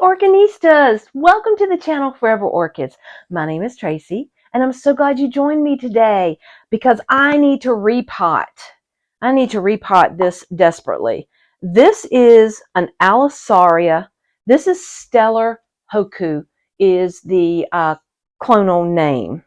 Orchinistas! Welcome to the channel Forever Orchids. My name is Tracy, and I'm so glad you joined me today because I need to repot. I need to repot this desperately. This is an Aliceara. This is Stellar Hoku is the clonal name.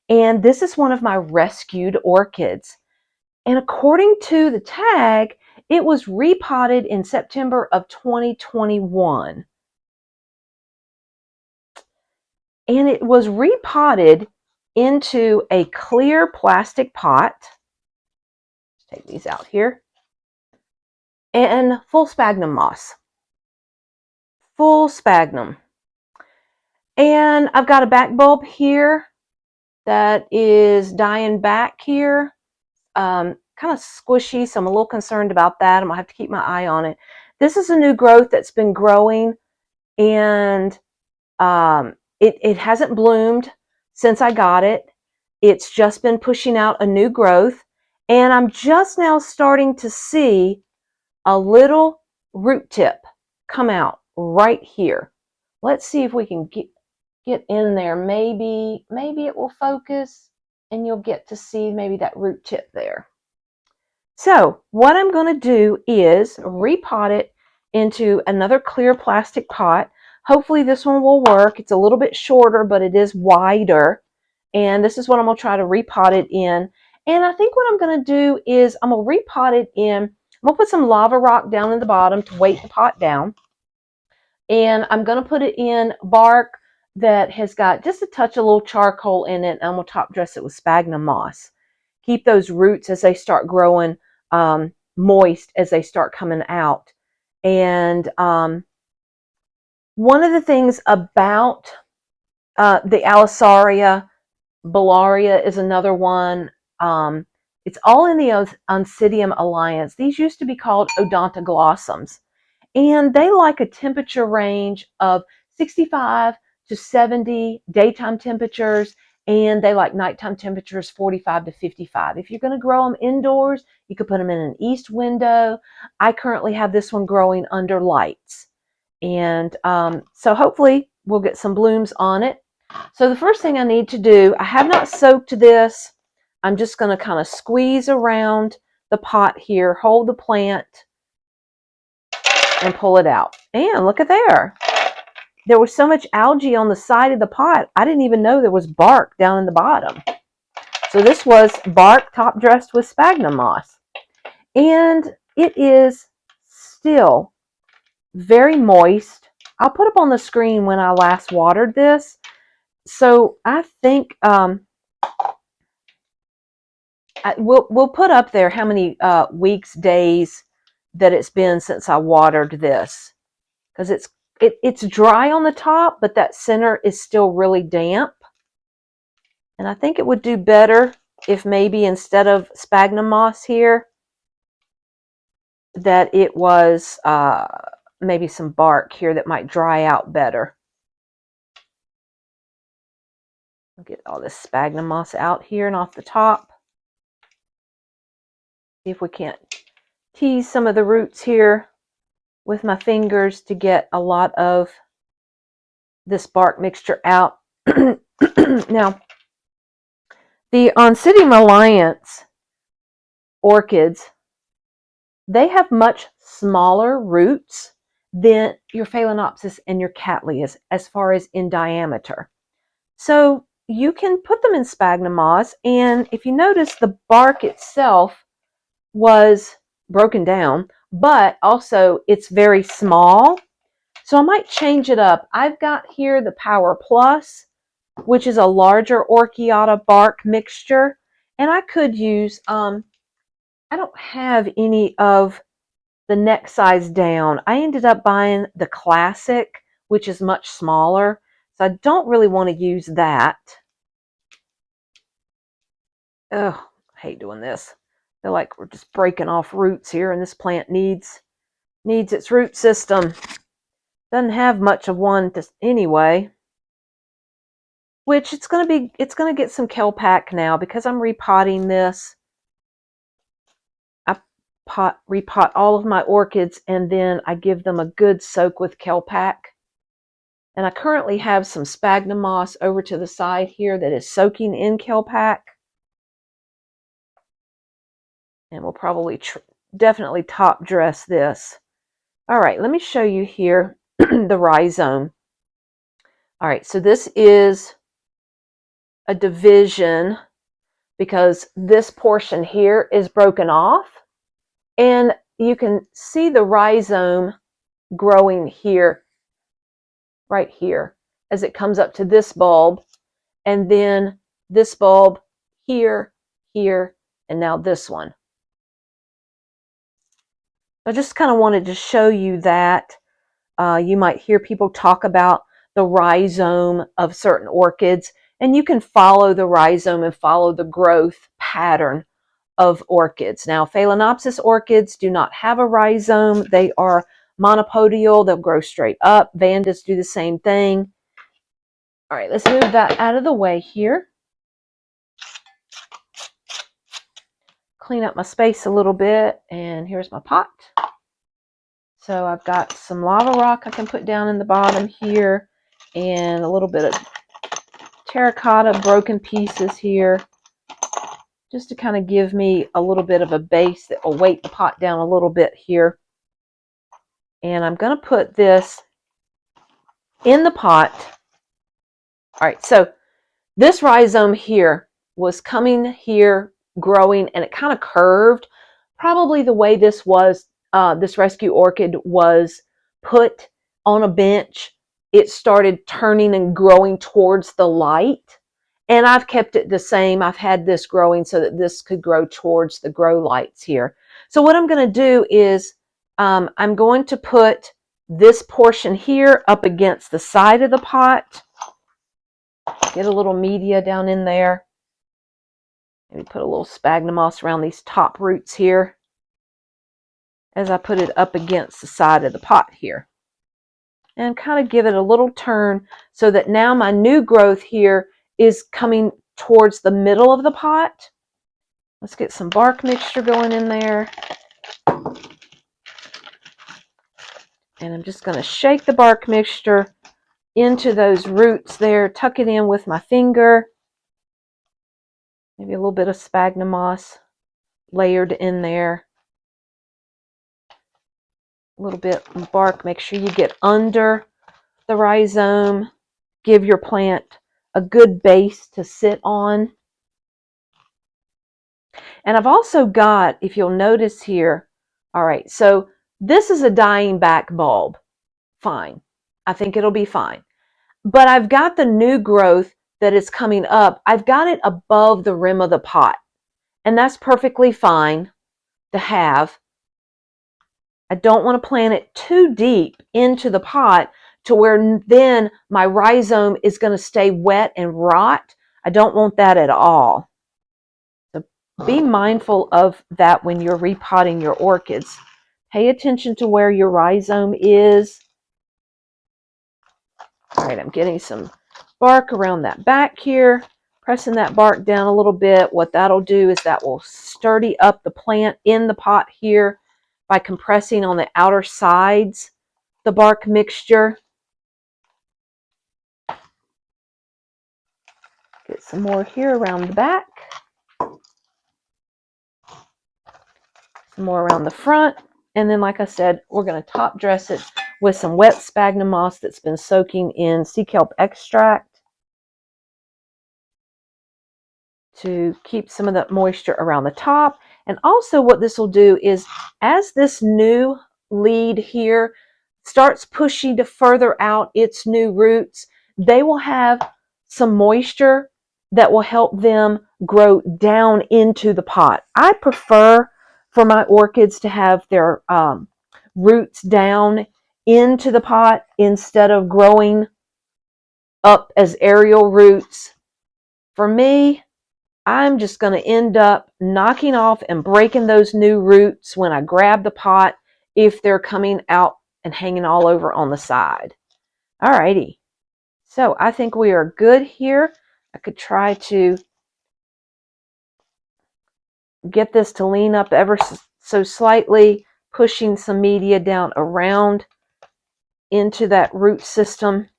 And this is one of my rescued orchids. And according to the tag, it was repotted in September of 2021. And it was repotted into a clear plastic pot. Let's take these out here. And full sphagnum moss. Full sphagnum. And I've got a back bulb here that is dying back here. Kind of squishy, so I'm a little concerned about that. I'm going to have to keep my eye on it. This is a new growth that's been growing, and it hasn't bloomed since I got it. It's just been pushing out a new growth, and I'm just now starting to see a little root tip come out right here. Let's see if we can get in there. Maybe it will focus and you'll get to see maybe that root tip there. So what I'm going to do is repot it into another clear plastic pot. Hopefully this one will work. It's a little bit shorter, but it is wider. And this is what I'm going to try to repot it in. And I think what I'm going to do is I'm going to repot it in. I'm going to put some lava rock down in the bottom to weight the pot down. And I'm going to put it in bark that has got just a touch of little charcoal in it. And I'm going to top dress it with sphagnum moss. Keep those roots as they start growing moist as they start coming out. And one of the things about the Aliceara, Bellaria is another one. It's all in the oncidium alliance. These used to be called odontoglossums. And they like a temperature range of 65 to 70 daytime temperatures, and they like nighttime temperatures 45 to 55. If you're going to grow them indoors, you could put them in an east window. I currently have this one growing under lights. And so hopefully we'll get some blooms on it. So the first thing I need to do, I have not soaked this. I'm just going to kind of squeeze around the pot here, hold the plant, and pull it out. And look at there. There was so much algae on the side of the pot, I didn't even know there was bark down in the bottom. So this was bark top dressed with sphagnum moss. And it is still very moist. I'll put up on the screen when I last watered this. So I think we'll put up there how many weeks, days that it's been since I watered this. Because it's dry on the top, but that center is still really damp. And I think it would do better if maybe instead of sphagnum moss here, that it was maybe some bark here that might dry out better. I'll get all this sphagnum moss out here and off the top. See if we can't tease some of the roots here with my fingers to get a lot of this bark mixture out. Now, the Oncidium Alliance orchids, they have much smaller roots than your Phalaenopsis and your Cattleyas as far as in diameter. So you can put them in sphagnum moss, and if you notice, the bark itself was broken down, but also it's very small. So I might change it up. I've got here the Power Plus, which is a larger Orchiata bark mixture. And I could use, I don't have any of the neck size down. I ended up buying the Classic, which is much smaller. So I don't really want to use that. Oh, I hate doing this. I feel like we're just breaking off roots here, and this plant needs its root system. Doesn't have much of one anyway. Which it's gonna get some Kelpak now because I'm repotting this. I repot all of my orchids and then I give them a good soak with Kelpak. And I currently have some sphagnum moss over to the side here that is soaking in Kelpak. And we'll probably definitely top dress this. All right, let me show you here the rhizome. All right, so this is a division because this portion here is broken off. And you can see the rhizome growing here, right here, as it comes up to this bulb. And then this bulb here, here, and now this one. I just kind of wanted to show you that. You might hear people talk about the rhizome of certain orchids, and you can follow the rhizome and follow the growth pattern of orchids. Now, Phalaenopsis orchids do not have a rhizome. They are monopodial. They'll grow straight up. Vandas do the same thing. All right, let's move that out of the way here. Clean up my space a little bit, and here's my pot. So I've got some lava rock I can put down in the bottom here, and a little bit of terracotta broken pieces here, just to kind of give me a little bit of a base that will weight the pot down a little bit here. And I'm going to put this in the pot. All right, so this rhizome here was coming here, growing, and it kind of curved. Probably the way this was, this rescue orchid was put on a bench, it started turning and growing towards the light. And I've kept it the same. I've had this growing so that this could grow towards the grow lights here. So what I'm going to do is I'm going to put this portion here up against the side of the pot. Get a little media down in there. Maybe put a little sphagnum moss around these top roots here as I put it up against the side of the pot here. And kind of give it a little turn so that now my new growth here is coming towards the middle of the pot. Let's get some bark mixture going in there. And I'm just going to shake the bark mixture into those roots there, tuck it in with my finger. Maybe a little bit of sphagnum moss layered in there. A little bit of bark. Make sure you get under the rhizome. Give your plant a good base to sit on. And I've also got, if you'll notice here, all right, so this is a dying back bulb. Fine. I think it'll be fine. But I've got the new growth that is coming up. I've got it above the rim of the pot. And that's perfectly fine to have. I don't want to plant it too deep into the pot to where then my rhizome is going to stay wet and rot. I don't want that at all. So be mindful of that when you're repotting your orchids. Pay attention to where your rhizome is. All right, I'm getting some bark around that back here, pressing that bark down a little bit. What that'll do is that will sturdy up the plant in the pot here by compressing on the outer sides the bark mixture. Get some more here around the back. Some more around the front. And then, like I said, we're going to top dress it with some wet sphagnum moss that's been soaking in sea kelp extract to keep some of that moisture around the top. And also what this will do is, as this new lead here starts pushing to further out its new roots, they will have some moisture that will help them grow down into the pot. I prefer for my orchids to have their roots down into the pot instead of growing up as aerial roots. For me, I'm just going to end up knocking off and breaking those new roots when I grab the pot if they're coming out and hanging all over on the side. Alrighty, so I think we are good here. I could try to get this to lean up ever so slightly, pushing some media down around into that root system.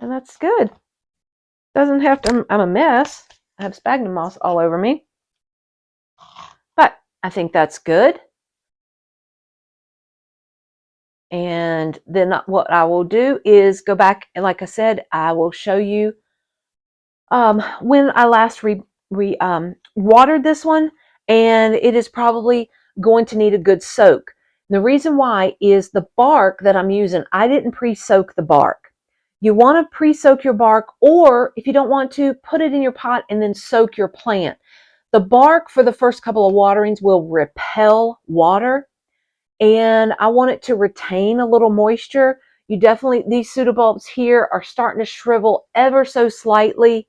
And that's good. Doesn't have to, I'm a mess. I have sphagnum moss all over me. But I think that's good. And then what I will do is go back, and like I said, I will show you when I last watered this one, and it is probably going to need a good soak. The reason why is the bark that I'm using, I didn't pre-soak the bark. You want to pre-soak your bark, or if you don't want to, put it in your pot and then soak your plant. The bark for the first couple of waterings will repel water, and I want it to retain a little moisture. You definitely, these pseudobulbs here are starting to shrivel ever so slightly.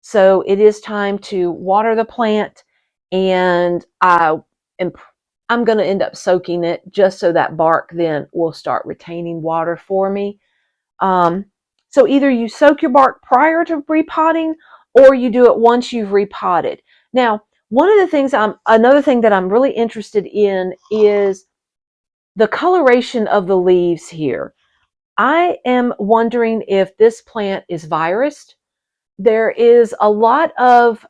So it is time to water the plant, and I'm going to end up soaking it just so that bark then will start retaining water for me. So either you soak your bark prior to repotting, or you do it once you've repotted. Now, one of the things another thing that I'm really interested in is the coloration of the leaves here. I am wondering if this plant is virused. There is a lot of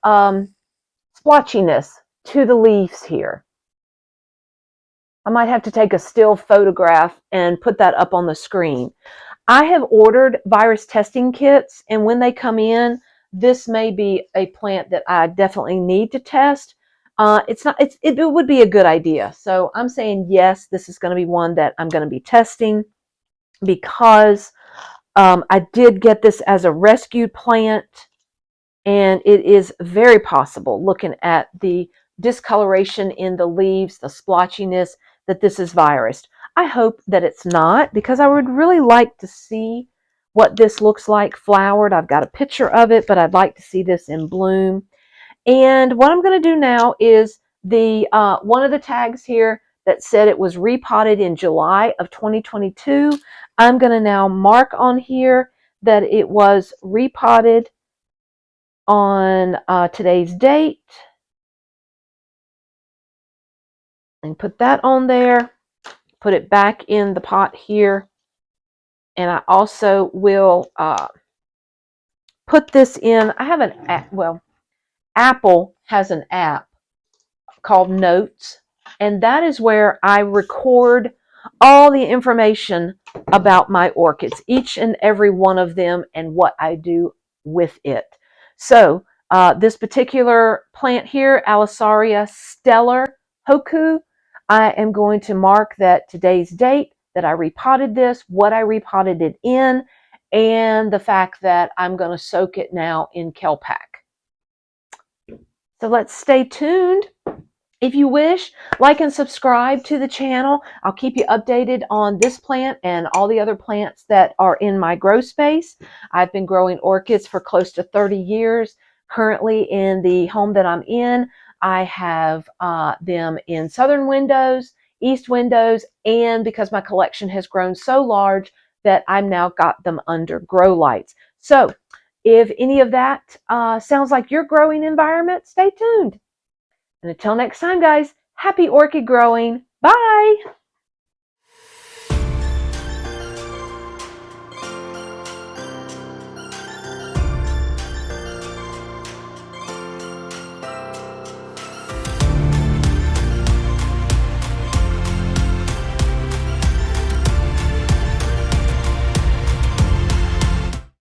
splotchiness to the leaves here. I might have to take a still photograph and put that up on the screen. I have ordered virus testing kits, and when they come in, this may be a plant that I definitely need to test. It would be a good idea. So I'm saying yes, this is going to be one that I'm going to be testing, because I did get this as a rescued plant, and it is very possible, looking at the discoloration in the leaves, the splotchiness, that this is virused. I hope that it's not, because I would really like to see what this looks like flowered. I've got a picture of it, but I'd like to see this in bloom. And what I'm going to do now is the one of the tags here that said it was repotted in July of 2022. I'm going to now mark on here that it was repotted on today's date, and put that on there. Put it back in the pot here, and I also will put this in. I have Apple has an app called Notes, and that is where I record all the information about my orchids, each and every one of them, and what I do with it. So this particular plant here, Aliceara stellar Hoku, I am going to mark that today's date that I repotted this, what I repotted it in, and the fact that I'm going to soak it now in Kelpak. So let's stay tuned. If you wish, like and subscribe to the channel. I'll keep you updated on this plant and all the other plants that are in my grow space. I've been growing orchids for close to 30 years. Currently in the home that I'm in, I have them in southern windows, east windows, and because my collection has grown so large that I've now got them under grow lights. So if any of that sounds like your growing environment, stay tuned. And until next time, guys, happy orchid growing. Bye.